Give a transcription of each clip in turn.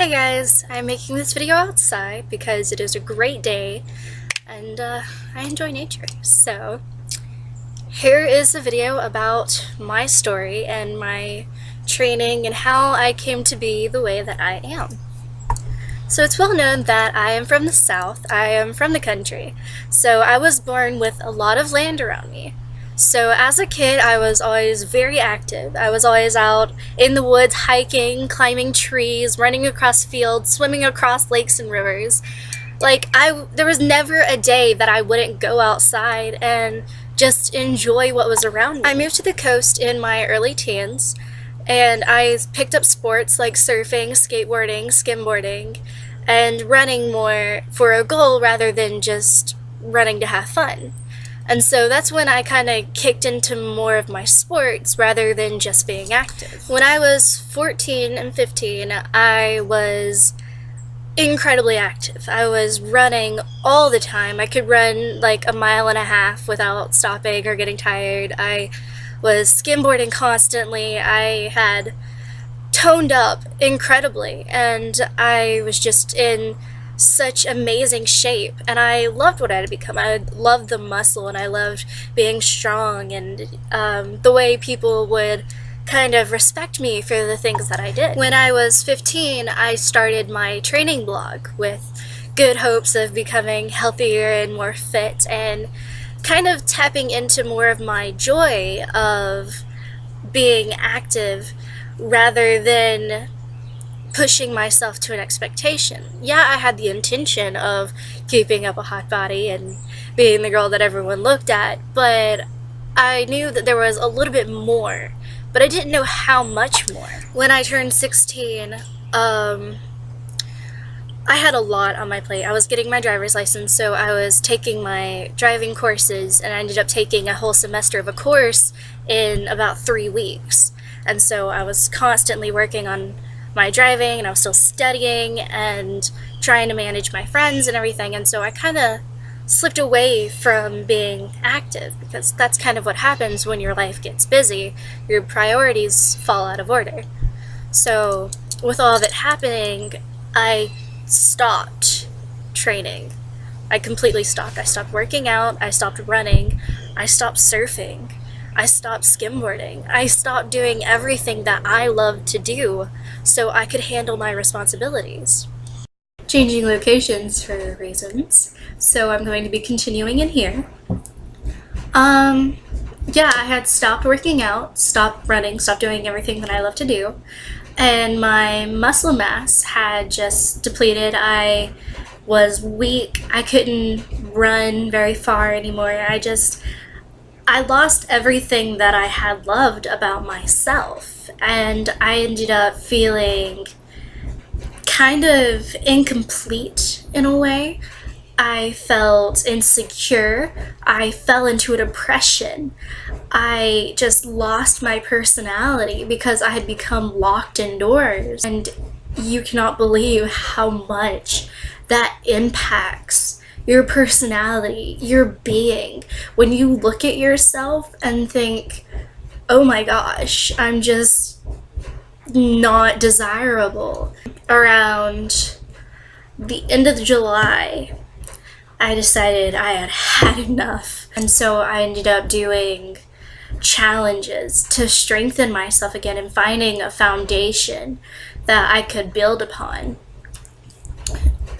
Hey guys, I'm making this video outside because it is a great day and I enjoy nature. So here is a video about my story and my training and how I came to be the way that I am. So it's well known that I am from the South, I am from the country, so I was born with a lot of land around me. So as a kid, I was always very active. I was always out in the woods hiking, climbing trees, running across fields, swimming across lakes and rivers. There was never a day that I wouldn't go outside and just enjoy what was around me. I moved to the coast in my early teens, and I picked up sports like surfing, skateboarding, skimboarding, and running more for a goal rather than just running to have fun. And so that's when I kind of kicked into more of my sports rather than just being active. When I was 14 and 15, I was incredibly active. I was running all the time. I could run like a mile and a half without stopping or getting tired. I was skimboarding constantly. I had toned up incredibly, and I was just in such amazing shape, and I loved what I had become. I loved the muscle, and I loved being strong, and the way people would kind of respect me for the things that I did. When I was 15, I started my training blog with good hopes of becoming healthier and more fit, and kind of tapping into more of my joy of being active rather than pushing myself to an expectation. Yeah, I had the intention of keeping up a hot body and being the girl that everyone looked at, but I knew that there was a little bit more, but I didn't know how much more. When I turned 16, I had a lot on my plate. I was getting my driver's license, so I was taking my driving courses, and I ended up taking a whole semester of a course in about 3 weeks. And so I was constantly working on my driving, and I was still studying and trying to manage my friends and everything, and so I kind of slipped away from being active, because that's kind of what happens when your life gets busy. Your priorities fall out of order. So with all of it happening, I stopped training. I completely stopped. I stopped working out, I stopped running, I stopped surfing, I stopped skimboarding. I stopped doing everything that I loved to do so I could handle my responsibilities. Changing locations for reasons, so I'm going to be continuing in here. Yeah, I had stopped working out, stopped running, stopped doing everything that I love to do, and my muscle mass had just depleted. I was weak. I couldn't run very far anymore. I lost everything that I had loved about myself, and I ended up feeling kind of incomplete in a way. I felt insecure. I fell into a depression. I just lost my personality because I had become locked indoors, and you cannot believe how much that impacts your personality, your being, when you look at yourself and think, oh my gosh, I'm just not desirable. Around the end of July, I decided I had had enough, and so I ended up doing challenges to strengthen myself again and finding a foundation that I could build upon.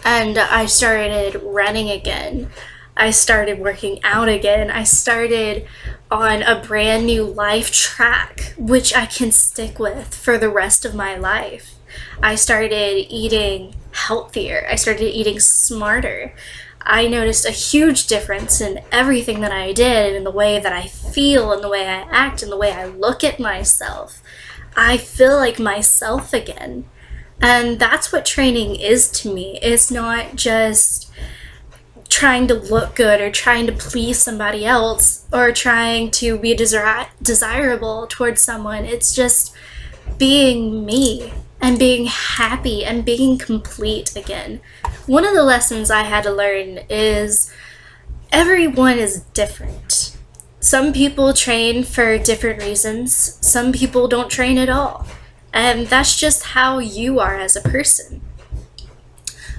And I started running again. I started working out again. I started on a brand new life track, which I can stick with for the rest of my life. I started eating healthier. I started eating smarter. I noticed a huge difference in everything that I did, and in the way that I feel, and the way I act, and the way I look at myself. I feel like myself again. And that's what training is to me. It's not just trying to look good or trying to please somebody else or trying to be desirable towards someone. It's just being me and being happy and being complete again. One of the lessons I had to learn is everyone is different. Some people train for different reasons. Some people don't train at all. And that's just how you are as a person.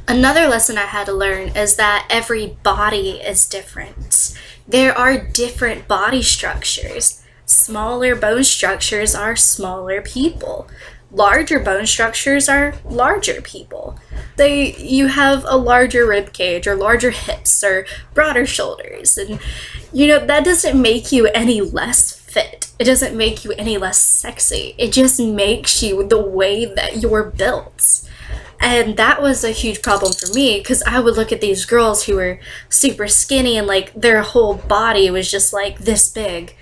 Another lesson I had to learn is that every body is different. There are different body structures. Smaller bone structures are smaller people. Larger bone structures are larger people. You have a larger rib cage or larger hips or broader shoulders, and that doesn't make you any less fit. It doesn't make you any less sexy. It just makes you the way that you're built. And that was a huge problem for me, because I would look at these girls who were super skinny and like their whole body was just like this big,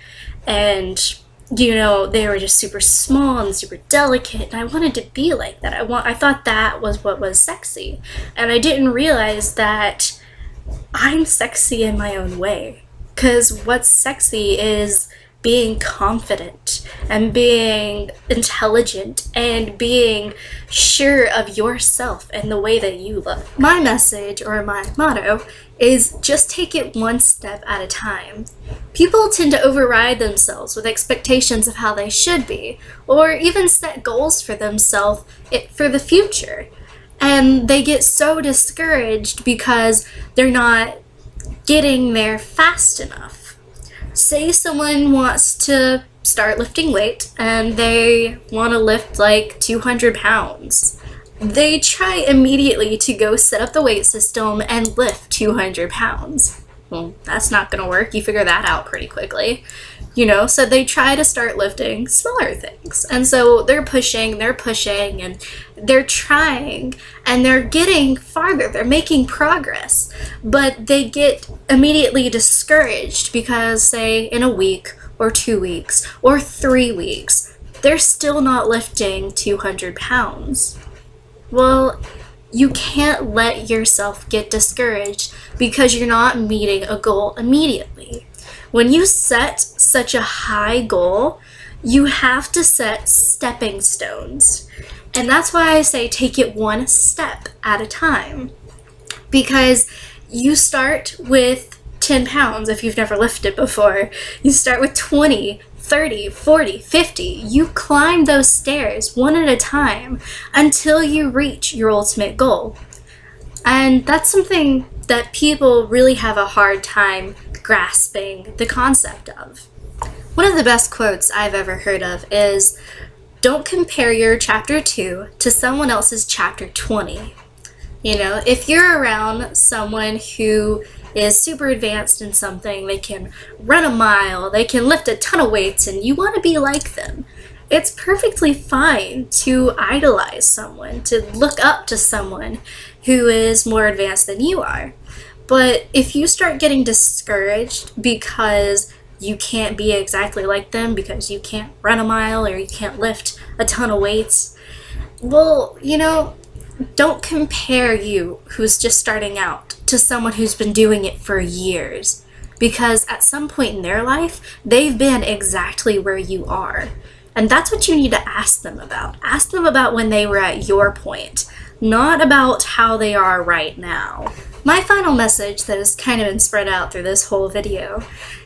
and they were just super small and super delicate, and I wanted to be like that. I thought that was what was sexy, and I didn't realize that I'm sexy in my own way, because what's sexy is being confident and being intelligent and being sure of yourself and the way that you look. My message, or my motto, is just take it one step at a time. People tend to override themselves with expectations of how they should be, or even set goals for themselves for the future. And they get so discouraged because they're not getting there fast enough. Say someone wants to start lifting weight and they want to lift like 200 pounds. They try immediately to go set up the weight system and lift 200 pounds. Well, that's not going to work. You figure that out pretty quickly. So they try to start lifting smaller things. And so they're pushing, and they're trying, and they're getting farther. They're making progress. But they get immediately discouraged because, say, in a week, or 2 weeks, or 3 weeks, they're still not lifting 200 pounds. Well, you can't let yourself get discouraged because you're not meeting a goal immediately. When you set such a high goal, you have to set stepping stones. And that's why I say take it one step at a time. Because you start with 10 pounds if you've never lifted before. You start with 20, 30, 40, 50. You climb those stairs one at a time until you reach your ultimate goal. And that's something that people really have a hard time grasping the concept of. One of the best quotes I've ever heard of is, "Don't compare your chapter 2 to someone else's chapter 20. If you're around someone who is super advanced in something, they can run a mile, they can lift a ton of weights, and you want to be like them, it's perfectly fine to idolize someone, to look up to someone who is more advanced than you are. But if you start getting discouraged because you can't be exactly like them, because you can't run a mile or you can't lift a ton of weights, well, don't compare you, who's just starting out, to someone who's been doing it for years. Because at some point in their life, they've been exactly where you are. And that's what you need to ask them about. Ask them about when they were at your point, not about how they are right now. My final message that has kind of been spread out through this whole video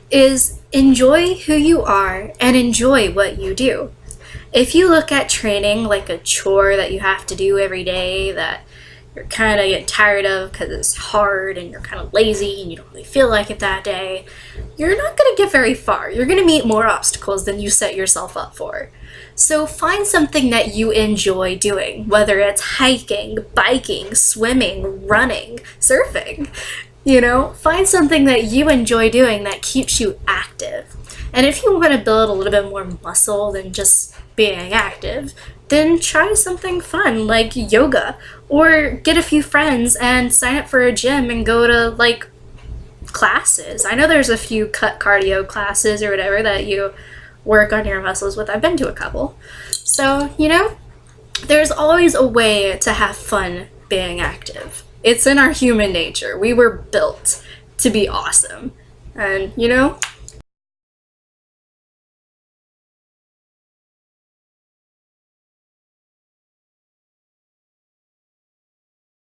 is enjoy who you are and enjoy what you do. If you look at training like a chore that you have to do every day that you're kind of getting tired of because it's hard and you're kind of lazy and you don't really feel like it that day, you're not going to get very far. You're going to meet more obstacles than you set yourself up for. So find something that you enjoy doing, whether it's hiking, biking, swimming, running, surfing. Find something that you enjoy doing that keeps you active. And if you want to build a little bit more muscle than just being active, then try something fun like yoga, or get a few friends and sign up for a gym and go to classes. I know there's a few cut cardio classes or whatever that you work on your muscles with. I've been to a couple. So, there's always a way to have fun being active. It's in our human nature. We were built to be awesome. And,